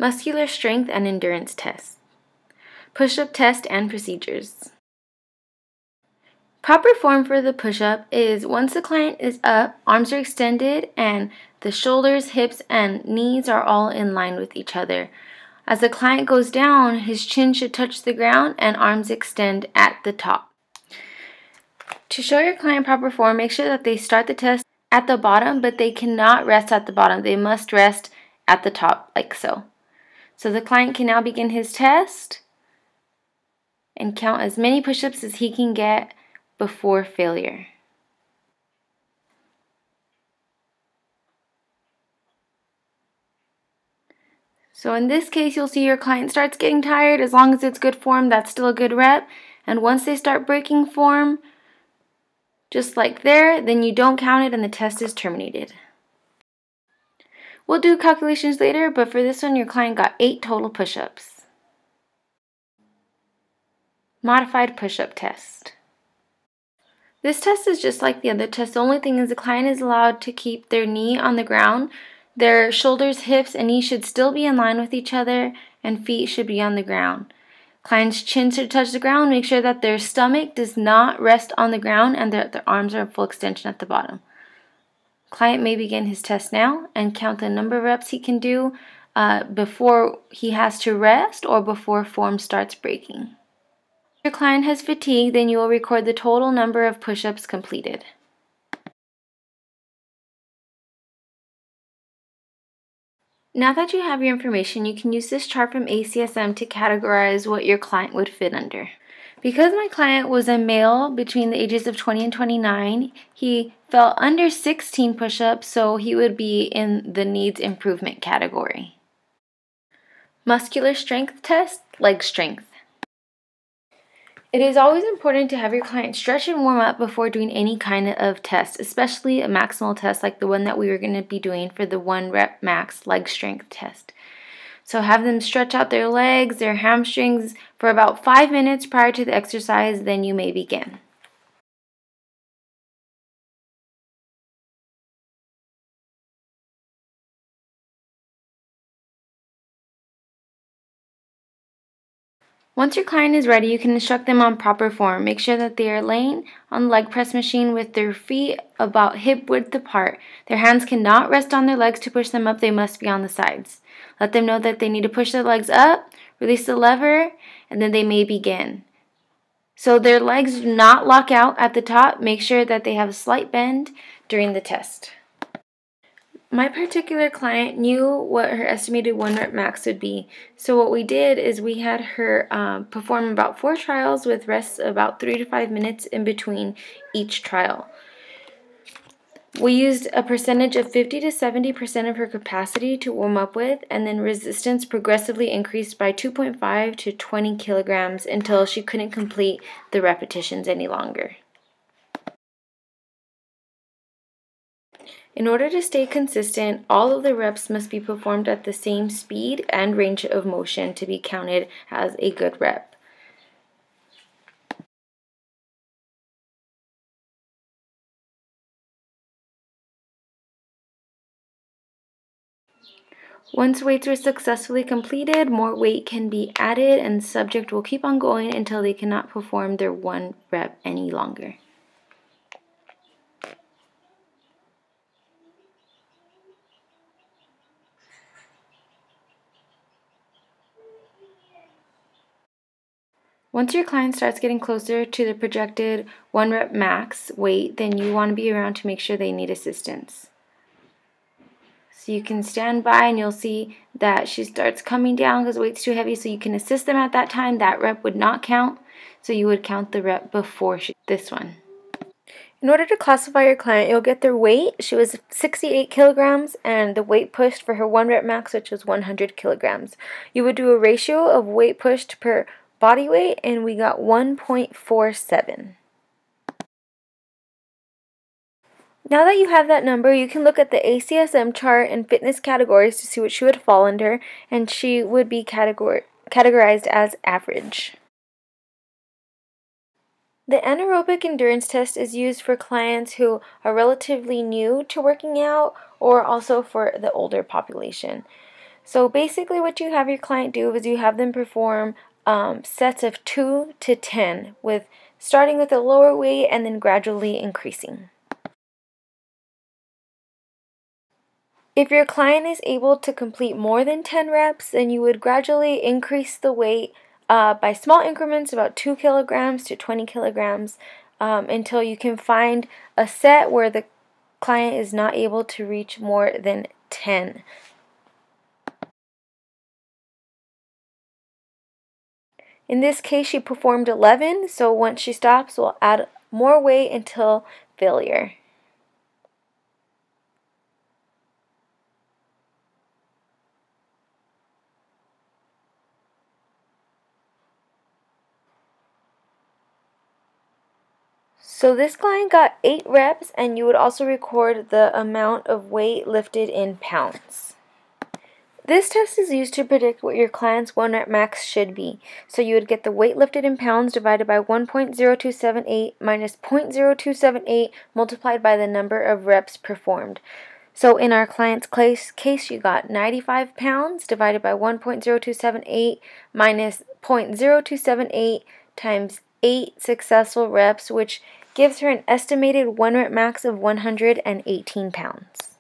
Muscular strength and endurance tests. Push-up test and procedures. Proper form for the push-up is once the client is up, arms are extended, and the shoulders, hips, and knees are all in line with each other. As the client goes down, his chin should touch the ground and arms extend at the top. To show your client proper form, make sure that they start the test at the bottom, but they cannot rest at the bottom. They must rest at the top, like so. So the client can now begin his test and count as many push-ups as he can get before failure. So in this case, you'll see your client starts getting tired. As long as it's good form, that's still a good rep. And once they start breaking form, just like there, then you don't count it and the test is terminated. We'll do calculations later, but for this one, your client got 8 total push-ups. Modified push-up test. This test is just like the other test. The only thing is the client is allowed to keep their knee on the ground. Their shoulders, hips, and knees should still be in line with each other, and feet should be on the ground. Client's chin should touch the ground. Make sure that their stomach does not rest on the ground and that their arms are in full extension at the bottom. Client may begin his test now and count the number of reps he can do before he has to rest or before form starts breaking. If your client has fatigue, then you will record the total number of push-ups completed. Now that you have your information, you can use this chart from ACSM to categorize what your client would fit under. Because my client was a male between the ages of 20 and 29, he fell under 16 push-ups, so he would be in the needs improvement category. Muscular strength test, leg strength. It is always important to have your client stretch and warm up before doing any kind of test, especially a maximal test like the one that we were going to be doing for the 1 rep max leg strength test. So have them stretch out their legs, their hamstrings for about 5 minutes prior to the exercise, then you may begin. Once your client is ready, you can instruct them on proper form. Make sure that they are laying on the leg press machine with their feet about hip width apart. Their hands cannot rest on their legs to push them up. They must be on the sides. Let them know that they need to push their legs up, release the lever, and then they may begin. So their legs do not lock out at the top. Make sure that they have a slight bend during the test. My particular client knew what her estimated 1 rep max would be. So what we did is we had her perform about 4 trials with rests about 3 to 5 minutes in between each trial. We used a percentage of 50 to 70% of her capacity to warm up with, and then resistance progressively increased by 2.5 to 20 kilograms until she couldn't complete the repetitions any longer. In order to stay consistent, all of the reps must be performed at the same speed and range of motion to be counted as a good rep. Once weights are successfully completed, more weight can be added and the subject will keep on going until they cannot perform their 1 rep any longer. Once your client starts getting closer to the projected 1 rep max weight, then you want to be around to make sure they need assistance. So you can stand by and you'll see that she starts coming down because the weight's too heavy, so you can assist them at that time. That rep would not count, so you would count the rep before this one. In order to classify your client, you'll get their weight. She was 68 kilograms and the weight pushed for her 1 rep max, which was 100 kilograms. You would do a ratio of weight pushed per body weight, and we got 1.47. Now that you have that number, you can look at the ACSM chart and fitness categories to see what she would fall under, and she would be categorized as average. The anaerobic endurance test is used for clients who are relatively new to working out or also for the older population. So basically what you have your client do is you have them perform sets of 2 to 10, with starting with a lower weight and then gradually increasing. If your client is able to complete more than 10 reps, then you would gradually increase the weight by small increments, about 2 kilograms to 20 kilograms, until you can find a set where the client is not able to reach more than 10. In this case, she performed 11, so once she stops, we'll add more weight until failure. So this client got 8 reps, and you would also record the amount of weight lifted in pounds. This test is used to predict what your client's 1 rep max should be. So you would get the weight lifted in pounds divided by 1.0278 minus 0.0278 multiplied by the number of reps performed. So in our client's case, you got 95 pounds divided by 1.0278 minus 0.0278 times 8 successful reps, which gives her an estimated 1 rep max of 118 pounds.